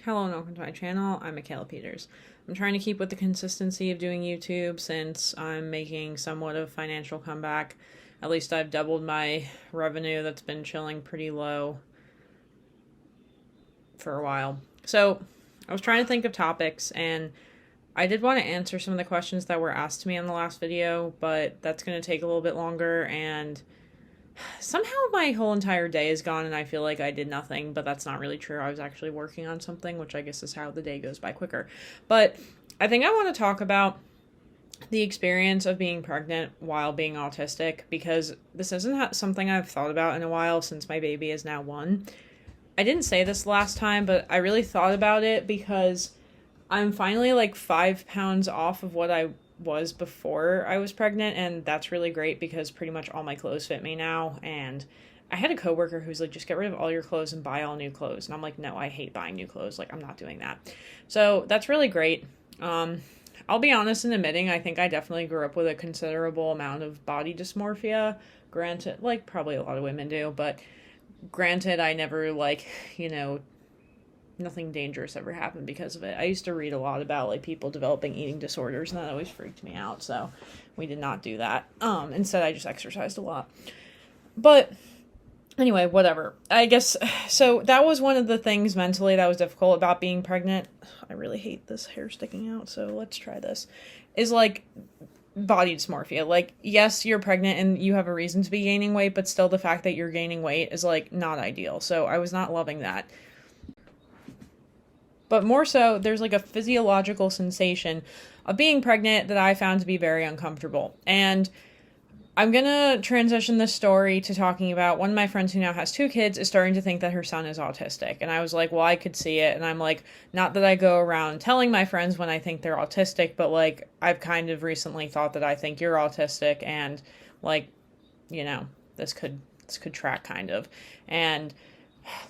Hello and welcome to my channel. I'm Michaela Peters. I'm trying to keep with the consistency of doing YouTube since I'm making somewhat of a financial comeback. At least I've doubled my revenue that's been chilling pretty low for a while. So I was trying to think of topics, and I did want to answer some of the questions that were asked to me in the last video, but that's going to take a little bit longer, and somehow my whole entire day is gone and I feel like I did nothing, but that's not really true. I was actually working on something, which I guess is how the day goes by quicker. But I think I want to talk about the experience of being pregnant while being autistic, because this isn't something I've thought about in a while since my baby is now 1. I didn't say this last time, but I really thought about it because I'm finally like 5 pounds off of what I was before I was pregnant, and that's really great because pretty much all my clothes fit me now. And I had a coworker who's like, just get rid of all your clothes and buy all new clothes, and I'm like, no, I hate buying new clothes, like I'm not doing that. So that's really great. I'll be honest in admitting I think I definitely grew up with a considerable amount of body dysmorphia. Granted, like probably a lot of women do, but granted, I never nothing dangerous ever happened because of it. I used to read a lot about like people developing eating disorders, and that always freaked me out, so we did not do that. Instead I just exercised a lot. But anyway, whatever. I guess, so that was one of the things mentally that was difficult about being pregnant. I really hate this hair sticking out, so let's try this. Is like body dysmorphia. Like, yes, you're pregnant and you have a reason to be gaining weight, but still the fact that you're gaining weight is like not ideal. So I was not loving that. But more so, there's like a physiological sensation of being pregnant that I found to be very uncomfortable. And I'm going to transition this story to talking about one of my friends who now has 2 kids is starting to think that her son is autistic. And I was like, well, I could see it. And I'm like, not that I go around telling my friends when I think they're autistic, but like, I've kind of recently thought that I think you're autistic, and like, this could track kind of. And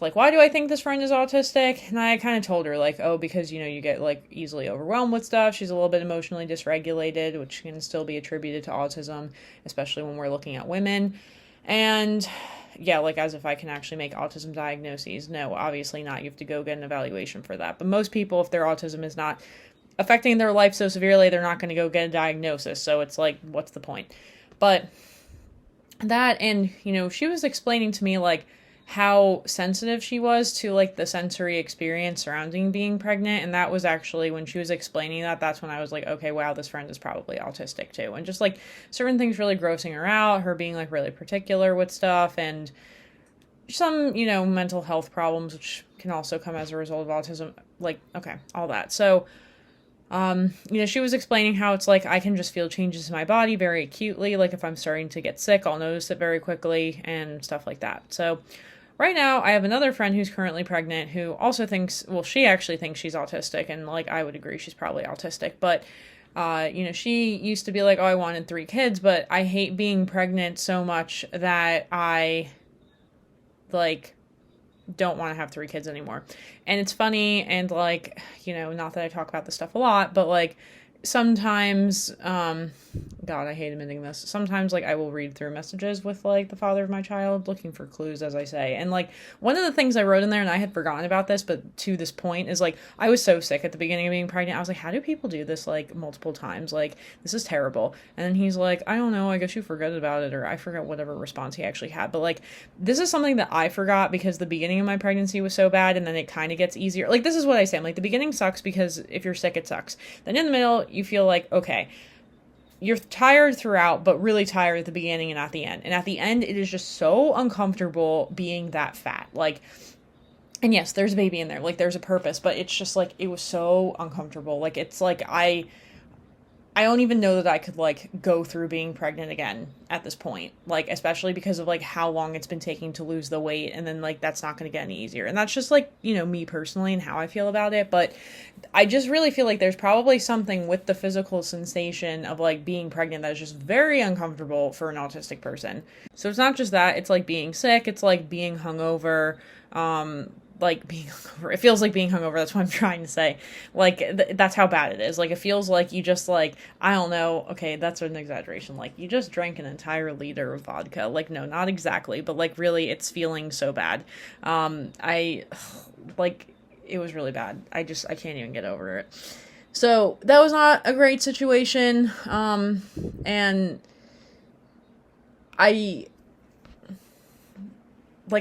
like, why do I think this friend is autistic? And I kind of told her, like, oh, because, you get, like, easily overwhelmed with stuff. She's a little bit emotionally dysregulated, which can still be attributed to autism, especially when we're looking at women. And, yeah, like, as if I can actually make autism diagnoses. No, obviously not. You have to go get an evaluation for that. But most people, if their autism is not affecting their life so severely, they're not going to go get a diagnosis. So it's like, what's the point? But that, and, she was explaining to me, like, how sensitive she was to like the sensory experience surrounding being pregnant. And that was actually, when she was explaining that, that's when I was like, okay, wow, this friend is probably autistic too. And just like certain things really grossing her out, her being like really particular with stuff, and some, mental health problems, which can also come as a result of autism. Like, okay, all that. So, she was explaining how it's like, I can just feel changes in my body very acutely. Like if I'm starting to get sick, I'll notice it very quickly and stuff like that. So right now, I have another friend who's currently pregnant who also thinks, well, she actually thinks she's autistic, and, like, I would agree she's probably autistic, but, she used to be like, oh, I wanted 3 kids, but I hate being pregnant so much that I, like, don't want to have 3 kids anymore. And it's funny, and, like, not that I talk about this stuff a lot, but, like, sometimes, God, I hate admitting this. Sometimes, like, I will read through messages with, like, the father of my child, looking for clues, as I say. And, like, one of the things I wrote in there, and I had forgotten about this, but to this point, is, like, I was so sick at the beginning of being pregnant. I was like, how do people do this, like, multiple times? Like, this is terrible. And then he's like, I don't know, I guess you forgot about it, or I forgot whatever response he actually had. But, like, this is something that I forgot because the beginning of my pregnancy was so bad, and then it kind of gets easier. Like, this is what I say. I'm like, the beginning sucks because if you're sick, it sucks. Then in the middle, you feel like, okay, you're tired throughout, but really tired at the beginning and at the end. And at the end, it is just so uncomfortable being that fat. Like, and yes, there's a baby in there. Like, there's a purpose, but it's just like, it was so uncomfortable. Like, it's like, I don't even know that I could, like, go through being pregnant again at this point. Like, especially because of, like, how long it's been taking to lose the weight. And then, like, that's not going to get any easier. And that's just, like, me personally and how I feel about it. But I just really feel like there's probably something with the physical sensation of, like, being pregnant that is just very uncomfortable for an autistic person. So it's not just that. It's, like, being sick. It's, like, being hungover. Like being hungover. It feels like being hungover. That's what I'm trying to say. Like, that's how bad it is. Like, it feels like you just, like, I don't know. Okay, that's an exaggeration. Like, you just drank an entire liter of vodka. Like, no, not exactly. But, like, really, it's feeling so bad. Like, it was really bad. I can't even get over it. So that was not a great situation. And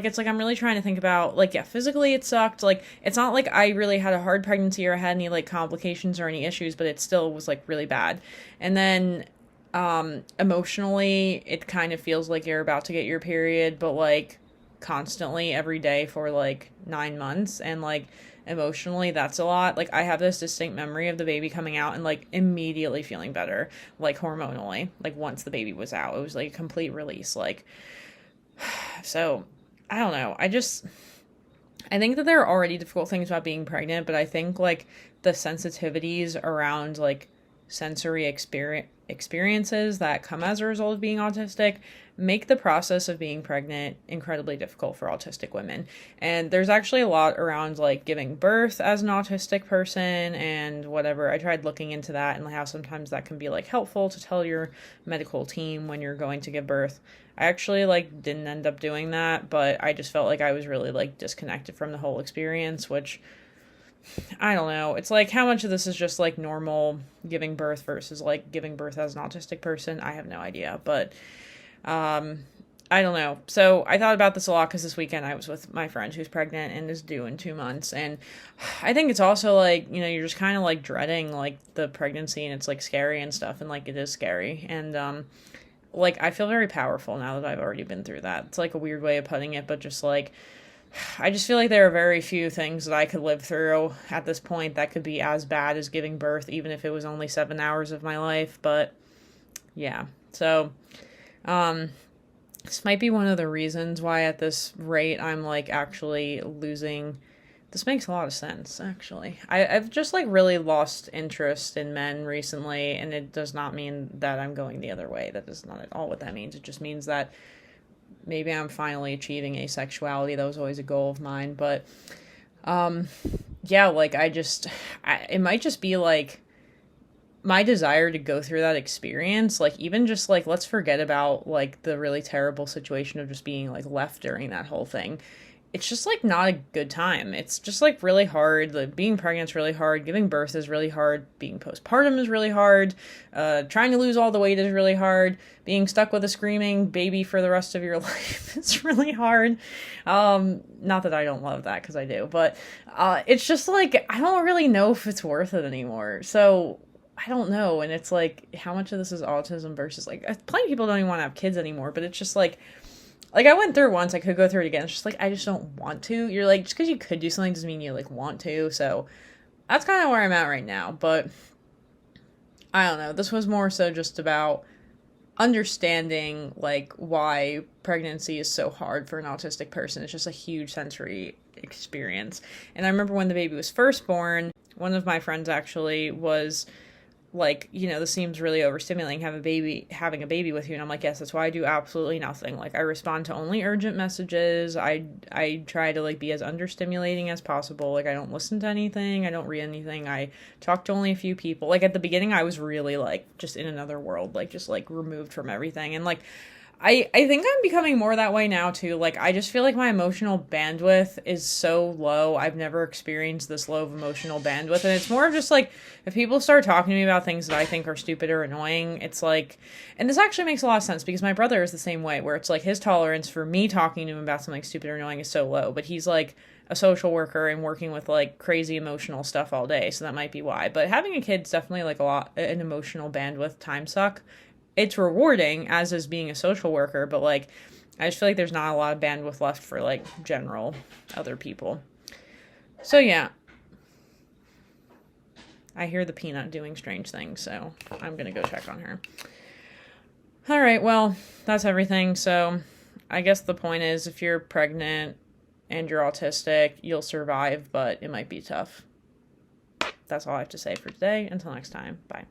it's like I'm really trying to think about, like, yeah, physically it sucked. Like, it's not like I really had a hard pregnancy or had any, like, complications or any issues, but it still was, like, really bad. And then, emotionally, it kind of feels like you're about to get your period, but, like, constantly every day for, like, 9 months. And, like, emotionally, that's a lot. Like, I have this distinct memory of the baby coming out and, like, immediately feeling better, like, hormonally. Like, once the baby was out, it was, like, a complete release. Like, so I don't know. I think that there are already difficult things about being pregnant, but I think, like, the sensitivities around, like, sensory experiences that come as a result of being autistic make the process of being pregnant incredibly difficult for autistic women. And there's actually a lot around, like, giving birth as an autistic person and whatever. I tried looking into that and how sometimes that can be, like, helpful to tell your medical team when you're going to give birth. I actually, like, didn't end up doing that, but I just felt like I was really, like, disconnected from the whole experience, which, I don't know. It's like, how much of this is just, like, normal giving birth versus, like, giving birth as an autistic person? I have no idea, but, I don't know. So I thought about this a lot because this weekend I was with my friend who's pregnant and is due in 2 months. And I think it's also, like, you know, you're just kind of, like, dreading, like, the pregnancy, and it's, like, scary and stuff. And, like, it is scary. And, like, I feel very powerful now that I've already been through that. It's, like, a weird way of putting it, but just, like, I just feel like there are very few things that I could live through at this point that could be as bad as giving birth, even if it was only 7 hours of my life. But yeah, so, this might be one of the reasons why at this rate I'm, like, actually losing. This makes a lot of sense, actually. I've just, like, really lost interest in men recently, and it does not mean that I'm going the other way. That is not at all what that means. It just means that maybe I'm finally achieving asexuality. That was always a goal of mine. But, yeah, like, it might just be, like, my desire to go through that experience, like, even just, like, let's forget about, like, the really terrible situation of just being, like, left during that whole thing. It's just, like, not a good time. It's just, like, really hard. Like, being pregnant's really hard. Giving birth is really hard. Being postpartum is really hard. Trying to lose all the weight is really hard. Being stuck with a screaming baby for the rest of your life is really hard. Not that I don't love that, because I do. But it's just, like, I don't really know if it's worth it anymore. So I don't know. And it's, like, how much of this is autism versus, like, plenty of people don't even want to have kids anymore. But it's just, like, I went through it once, I could go through it again. It's just, like, I just don't want to. You're, like, just because you could do something doesn't mean you, like, want to. So that's kind of where I'm at right now. But I don't know. This was more so just about understanding, like, why pregnancy is so hard for an autistic person. It's just a huge sensory experience. And I remember when the baby was first born, one of my friends actually was like, you know, this seems really overstimulating, having a baby with you. And I'm like, yes, that's why I do absolutely nothing. Like, I respond to only urgent messages. I try to, like, be as understimulating as possible. Like, I don't listen to anything. I don't read anything. I talk to only a few people. Like, at the beginning, I was really, like, just in another world, like, just, like, removed from everything. And, like, I think I'm becoming more that way now, too. Like, I just feel like my emotional bandwidth is so low. I've never experienced this low of emotional bandwidth. And it's more of just, like, if people start talking to me about things that I think are stupid or annoying, it's like, and this actually makes a lot of sense because my brother is the same way, where it's like his tolerance for me talking to him about something stupid or annoying is so low. But he's, like, a social worker and working with, like, crazy emotional stuff all day. So that might be why. But having a kid's definitely, like, an emotional bandwidth time suck. It's rewarding, as is being a social worker, but, like, I just feel like there's not a lot of bandwidth left for, like, general other people. So, yeah. I hear the peanut doing strange things, so I'm gonna go check on her. Alright, well, that's everything. So, I guess the point is, if you're pregnant and you're autistic, you'll survive, but it might be tough. That's all I have to say for today. Until next time, bye.